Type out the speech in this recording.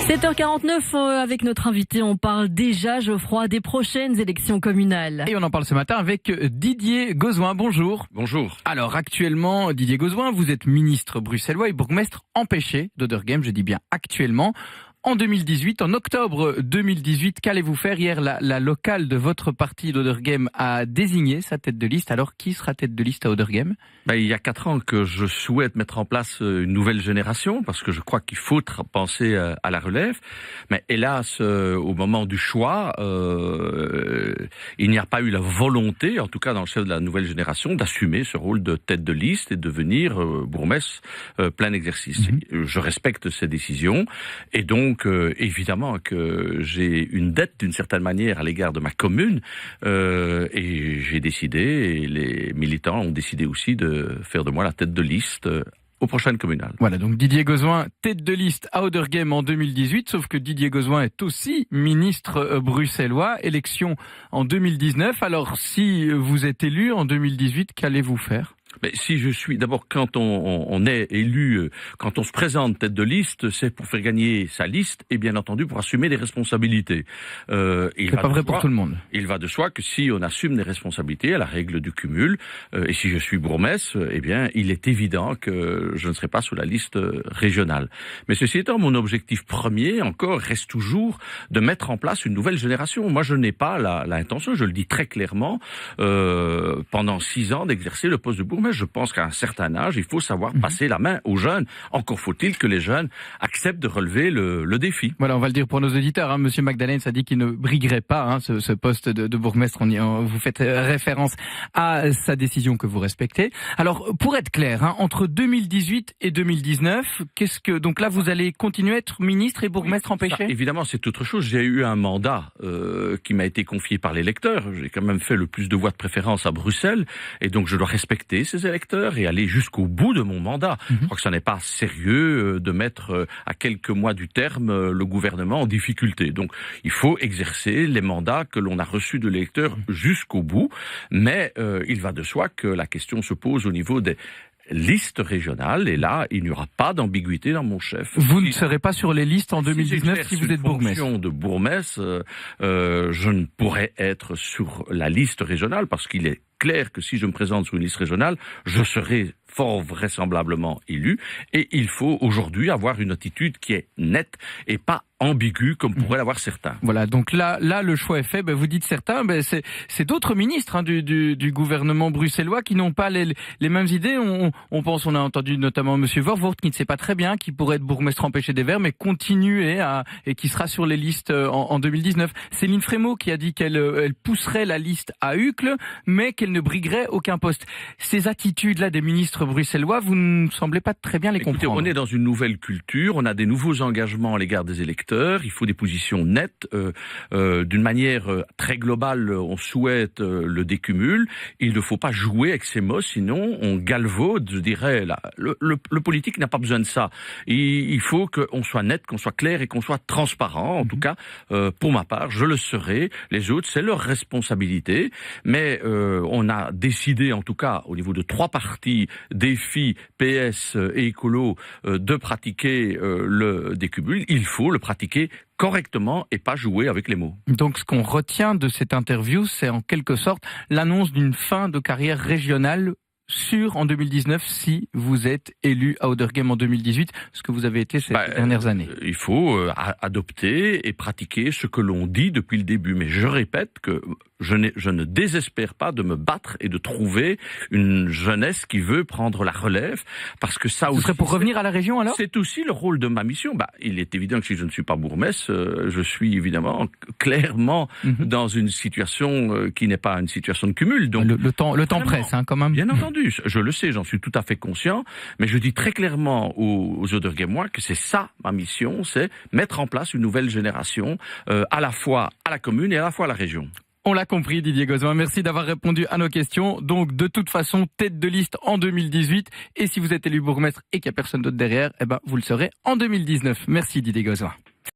7h49 avec notre invité, on parle déjà, Geoffroy, des prochaines élections communales. Et on en parle ce matin avec Didier Gauzoin. Bonjour. Bonjour. Alors actuellement, Didier Gauzoin, vous êtes ministre bruxellois et bourgmestre empêché d'Oderghem, je dis bien actuellement. En 2018, en octobre 2018, qu'allez-vous faire? Hier, la locale de votre parti d'Oderghem a désigné sa tête de liste. Alors, qui sera tête de liste à Oderghem? Il y a 4 ans que je souhaite mettre en place une nouvelle génération, parce que je crois qu'il faut penser à la relève. Mais hélas, au moment du choix, il n'y a pas eu la volonté, en tout cas dans le chef de la nouvelle génération, d'assumer ce rôle de tête de liste et de devenir bourgmestre plein exercice. Je respecte ces décisions, et donc évidemment que j'ai une dette d'une certaine manière à l'égard de ma commune, et j'ai décidé, et les militants ont décidé aussi de faire de moi la tête de liste aux prochaines communales. Voilà, donc Didier Gauzoin, tête de liste à Oderghem en 2018, sauf que Didier Gauzoin est aussi ministre bruxellois, élection en 2019. Alors, si vous êtes élu en 2018, qu'allez-vous faire ? Mais si je suis d'abord, quand on est élu, quand on se présente tête de liste, c'est pour faire gagner sa liste et bien entendu pour assumer des responsabilités. C'est pas vrai pour tout le monde. Il va de soi que si on assume des responsabilités à la règle du cumul, et si je suis bourgmestre, eh bien il est évident que je ne serai pas sous la liste régionale. Mais ceci étant, mon objectif premier encore reste toujours de mettre en place une nouvelle génération. Moi je n'ai pas l'intention, je le dis très clairement, pendant 6 ans d'exercer le poste de bourgmestre. Je pense qu'à un certain âge, il faut savoir passer la main aux jeunes. Encore faut-il que les jeunes acceptent de relever le défi. Voilà, on va le dire pour nos auditeurs. Monsieur Magdalens a dit qu'il ne briguerait pas ce poste de bourgmestre. Vous faites référence à sa décision que vous respectez. Alors, pour être clair, entre 2018 et 2019, donc là, vous allez continuer à être ministre et bourgmestre empêché? Ça, évidemment, c'est autre chose. J'ai eu un mandat qui m'a été confié par l'électeur. J'ai quand même fait le plus de voix de préférence à Bruxelles, et donc je dois respecter ces électeurs et aller jusqu'au bout de mon mandat. Je crois que ce n'est pas sérieux de mettre à quelques mois du terme le gouvernement en difficulté. Donc il faut exercer les mandats que l'on a reçus de l'électeur jusqu'au bout, mais il va de soi que la question se pose au niveau des listes régionales, et là, il n'y aura pas d'ambiguïté dans mon chef. Vous ne serez pas sur les listes en 2019 si vous êtes bourgmestre. En fonction de bourgmestre, je ne pourrais être sur la liste régionale, parce qu'il est clair que si je me présente sur une liste régionale, je serai fort vraisemblablement élu, et il faut aujourd'hui avoir une attitude qui est nette et pas ambiguë comme pourraient l'avoir certains. Voilà, donc là le choix est fait. Vous dites certains, c'est d'autres ministres du gouvernement bruxellois qui n'ont pas les mêmes idées. On a entendu notamment Monsieur Vervoort qui ne sait pas très bien, qui pourrait être bourgmestre empêché des Verts, mais continuer et qui sera sur les listes en 2019. Céline Frémaux qui a dit qu'elle pousserait la liste à Uccle, mais qu'elle ne briguerait aucun poste. Ces attitudes-là des ministres bruxellois, vous ne semblez pas très bien les comprendre. On est dans une nouvelle culture, on a des nouveaux engagements à l'égard des électeurs, il faut des positions nettes. D'une manière très globale, on souhaite le décumul. Il ne faut pas jouer avec ces mots, sinon on galvaude, je dirais. Le politique n'a pas besoin de ça. Il faut qu'on soit net, qu'on soit clair et qu'on soit transparent. En tout cas, pour ma part, je le serai. Les autres, c'est leur responsabilité. Mais on a décidé, en tout cas, au niveau de 3 partis, Défi, PS et Écolo, de pratiquer le décumul. Il faut le pratiquer correctement et pas jouer avec les mots. Donc ce qu'on retient de cette interview, c'est en quelque sorte l'annonce d'une fin de carrière régionale sûre en 2019 si vous êtes élu à Oderghem en 2018, ce que vous avez été ces dernières années. Il faut adopter et pratiquer ce que l'on dit depuis le début. Mais je répète que je ne désespère pas de me battre et de trouver une jeunesse qui veut prendre la relève, parce que ça aussi... Ce serait pour revenir à la région alors ? C'est aussi le rôle de ma mission. Il est évident que si je ne suis pas bourgmestre, je suis évidemment clairement dans une situation qui n'est pas une situation de cumul. Donc, le temps presse quand même. Bien entendu, je le sais, j'en suis tout à fait conscient, mais je dis très clairement aux Oderghemois que c'est ça ma mission, c'est mettre en place une nouvelle génération, à la fois à la commune et à la fois à la région. On l'a compris, Didier Gauzoin. Merci d'avoir répondu à nos questions. Donc, de toute façon, tête de liste en 2018. Et si vous êtes élu bourgmestre et qu'il n'y a personne d'autre derrière, vous le serez en 2019. Merci, Didier Gauzoin.